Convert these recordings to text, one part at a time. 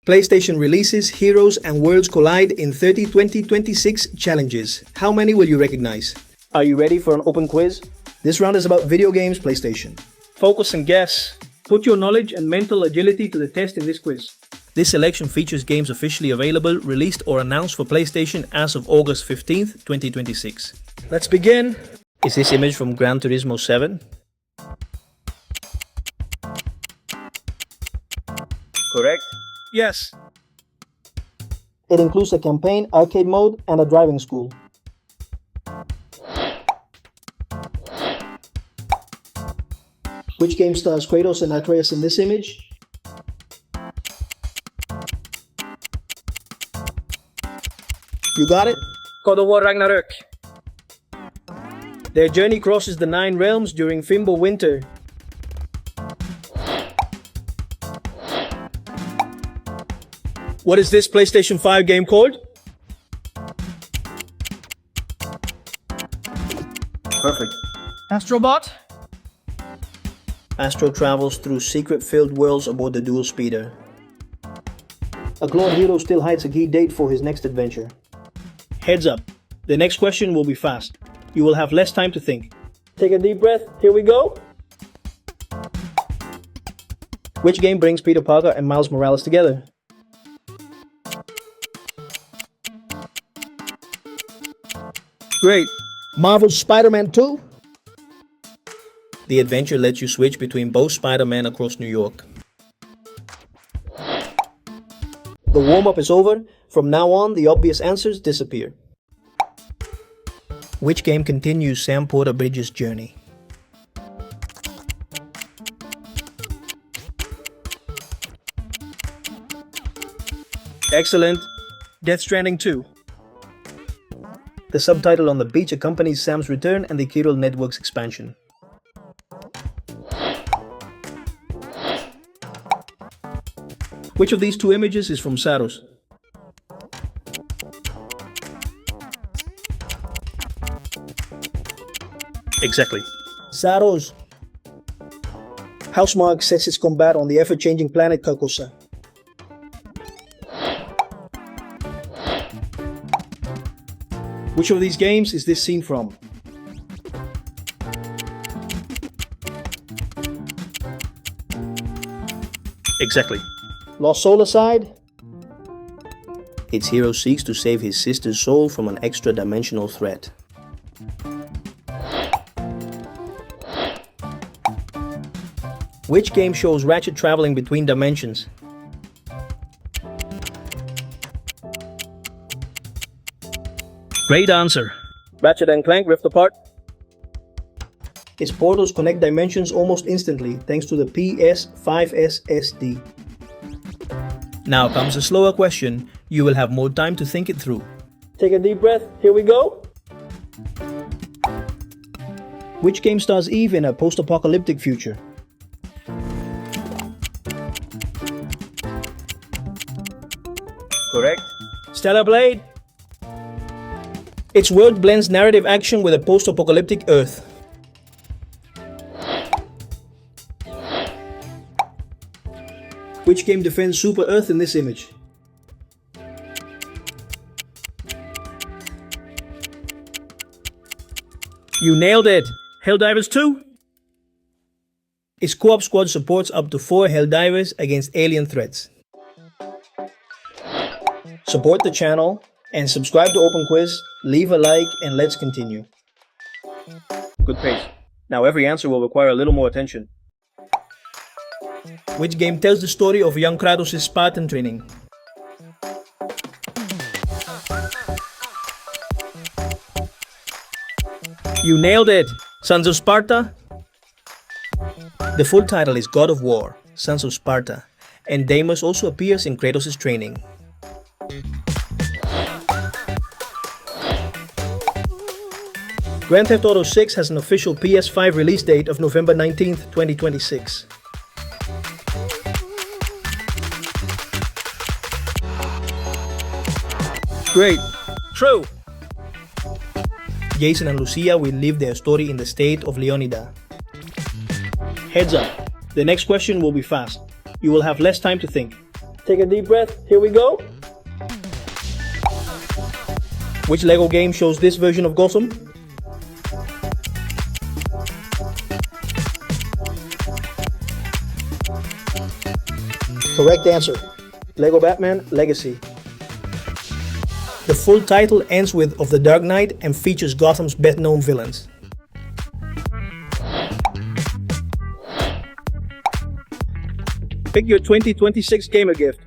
PlayStation releases, heroes and worlds collide in 30 2026 challenges. How many will you recognize? Are you ready for an open quiz? This round is about video games, PlayStation. Focus and guess. Put your knowledge and mental agility to the test in this quiz. This selection features games officially available, released or announced for PlayStation as of August 15th, 2026. Let's begin. Is this image from Gran Turismo 7? Correct. Yes. It includes a campaign, arcade mode, and a driving school. Which game stars Kratos and Atreus in this image? You got it? God of War Ragnarök. Their journey crosses the 9 realms during Fimbo Winter. What is this PlayStation 5 game called? Perfect. Astrobot? Astro travels through secret-filled worlds aboard the dual speeder. A clone hero still hides a key date for his next adventure. Heads up, the next question will be fast. You will have less time to think. Take a deep breath, here we go. Which game brings Peter Parker and Miles Morales together? Great. Marvel's Spider-Man 2? The adventure lets you switch between both Spider-Man across New York. The warm-up is over. From now on, the obvious answers disappear. Which game continues Sam Porter Bridges' journey? Excellent. Death Stranding 2. The subtitle on the beach accompanies Sam's return and the Chiral Network's expansion. Which of these two images is from Saros? Exactly. Saros. Housemarque sets its combat on the ever-changing planet Carcosa. Which of these games is this scene from? Exactly. Lost Soul aside? Its hero seeks to save his sister's soul from an extra-dimensional threat. Which game shows Ratchet traveling between dimensions? Great answer. Ratchet and Clank Rift Apart. Its portals connect dimensions almost instantly thanks to the PS5S SD. Now comes a slower question. You will have more time to think it through. Take a deep breath. Here we go. Which game stars Eve in a post-apocalyptic future? Correct. Stellar Blade. Its world blends narrative action with a post-apocalyptic Earth. Which game defends Super Earth in this image? You nailed it! Helldivers 2? Its co-op squad supports up to 4 Helldivers against alien threats. Support the channel and subscribe to Open Quiz, leave a like, and let's continue. Good pace. Now every answer will require a little more attention. Which game tells the story of young Kratos' Spartan training? You nailed it! Sons of Sparta? The full title is God of War, Sons of Sparta, and Deimos also appears in Kratos' training. Grand Theft Auto 6 has an official PS5 release date of November 19th, 2026. Great. True. Jason and Lucia will live their story in the state of Leonida. Heads up, the next question will be fast. You will have less time to think. Take a deep breath. Here we go. Which LEGO game shows this version of Gotham? Correct answer. LEGO Batman Legacy. The full title ends with Of the Dark Knight and features Gotham's best-known villains. Pick your 2026 gamer gift.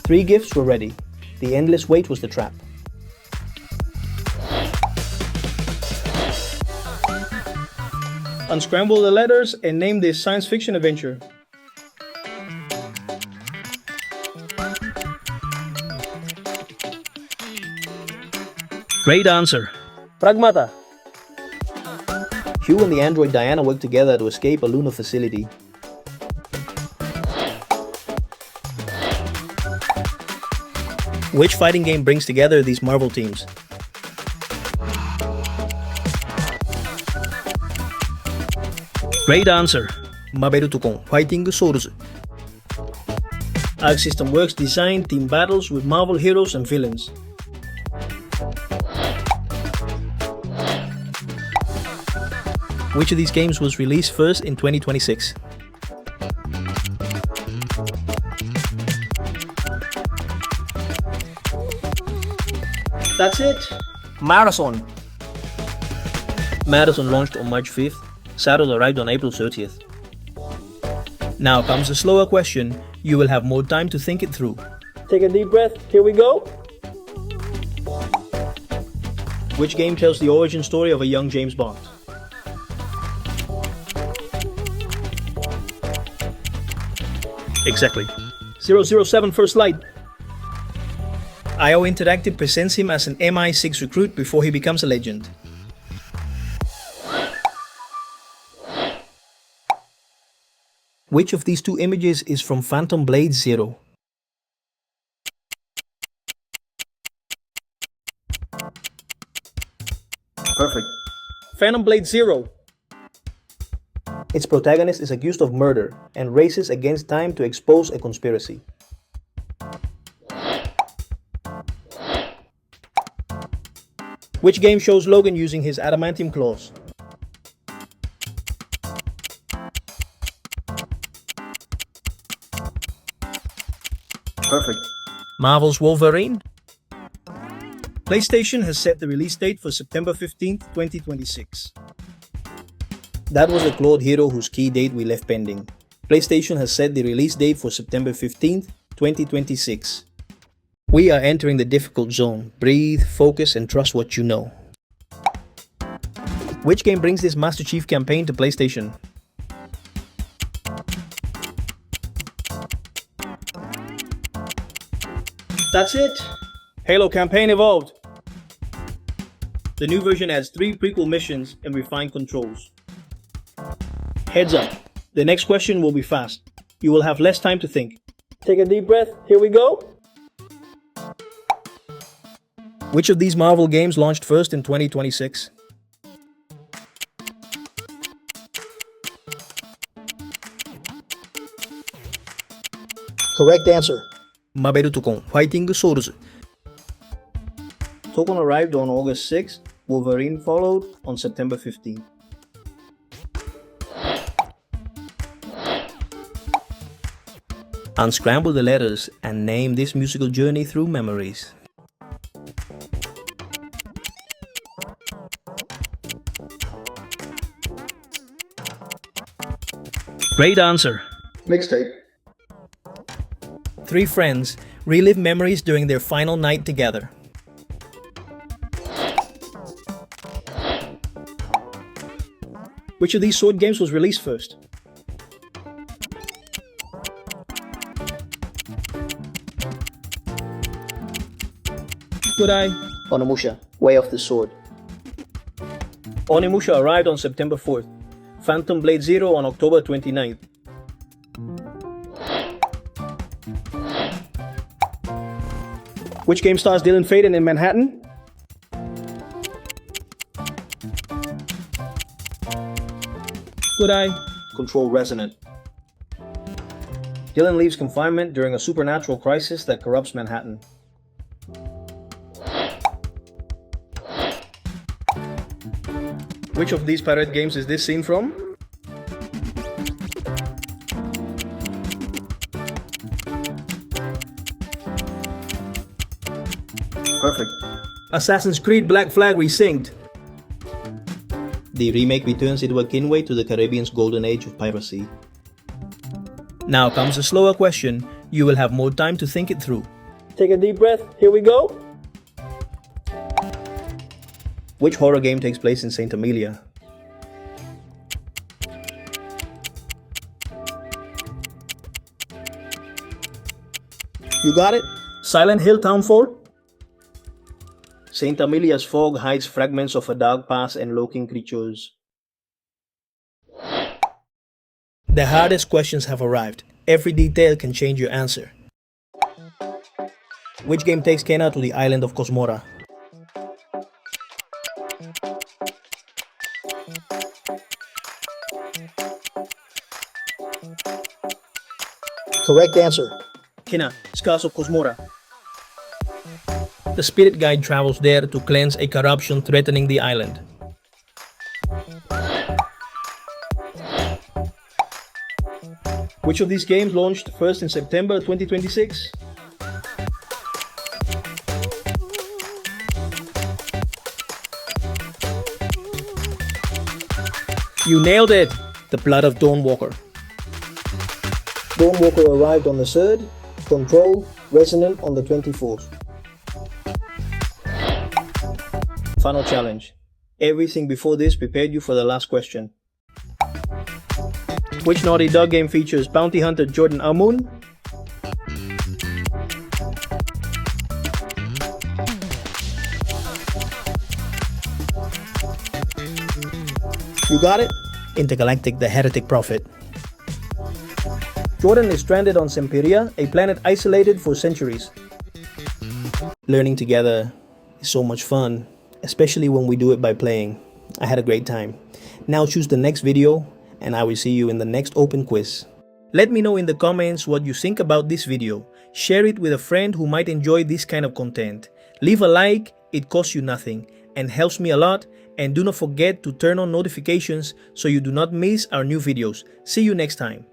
Three gifts were ready. The endless wait was the trap. Unscramble the letters and name this science fiction adventure. Great answer. Pragmata. Hugh and the android Diana work together to escape a lunar facility. Which fighting game brings together these Marvel teams? Great answer. Maberu Tukon Fighting Souls. Arc System Works designed team battles with Marvel heroes and villains. Which of these games was released first in 2026? That's it. Marathon. Marathon launched on March 5th. Saddle arrived on April 30th. Now comes a slower question. You will have more time to think it through. Take a deep breath. Here we go. Which game tells the origin story of a young James Bond? Exactly. 007 First Light. IO Interactive presents him as an MI6 recruit before he becomes a legend. Which of these two images is from Phantom Blade Zero? Perfect. Phantom Blade Zero. Its protagonist is accused of murder and races against time to expose a conspiracy. Which game shows Logan using his adamantium claws? Perfect. Marvel's Wolverine. PlayStation has set the release date for September 15th, 2026. That was the Claude hero whose key date we left pending. PlayStation has set the release date for September 15th, 2026. We are entering the difficult zone. Breathe, focus, and trust what you know. Which game brings this Master Chief campaign to PlayStation? That's it. Halo Campaign Evolved. The new version adds 3 prequel missions and refined controls. Heads up, the next question will be fast. You will have less time to think. Take a deep breath. Here we go. Which of these Marvel games launched first in 2026? Correct answer. Maberu Tukon Fighting Souls. Tokon arrived on August 6th. Wolverine followed on September 15th. Unscramble the letters and name this musical journey through memories. Great answer. Mixtape. 3 friends relive memories during their final night together. Which of these sword games was released first? Good eye. Onimusha, Way of the Sword. Onimusha arrived on September 4th. Phantom Blade Zero on October 29th. Which game stars Dylan Faden in Manhattan? would I? Control resonant. Dylan leaves confinement during a supernatural crisis that corrupts Manhattan. Which of these pirate games is this scene from? Perfect. Assassin's Creed Black Flag Resynced. The remake returns Edward Kinway to the Caribbean's golden age of piracy. Now comes a slower question. You will have more time to think it through. Take a deep breath. Here we go. Which horror game takes place in Saint Amelia? You got it? Silent Hill Townfall? Saint Amelia's fog hides fragments of a dark past and lurking creatures. The hardest questions have arrived. Every detail can change your answer. Which game takes Kenna to the island of Cosmora? Correct answer. Kenna, Scars of Cosmora. The spirit guide travels there to cleanse a corruption threatening the island. Which of these games launched first in September 2026? You nailed it! The Blood of Dawnwalker. Dawnwalker arrived on the 3rd, Control, Resonant on the 24th. Final challenge. Everything before this prepared you for the last question. Which Naughty Dog game features bounty hunter Jordan Amun? You got it? Intergalactic the Heretic Prophet. Jordan is stranded on Semperia, a planet isolated for centuries. Learning together is so much fun, especially when we do it by playing. I had a great time. Now choose the next video and I will see you in the next open quiz. Let me know in the comments what you think about this video. Share it with a friend who might enjoy this kind of content. Leave a like, it costs you nothing and helps me a lot, and do not forget to turn on notifications so you do not miss our new videos. See you next time.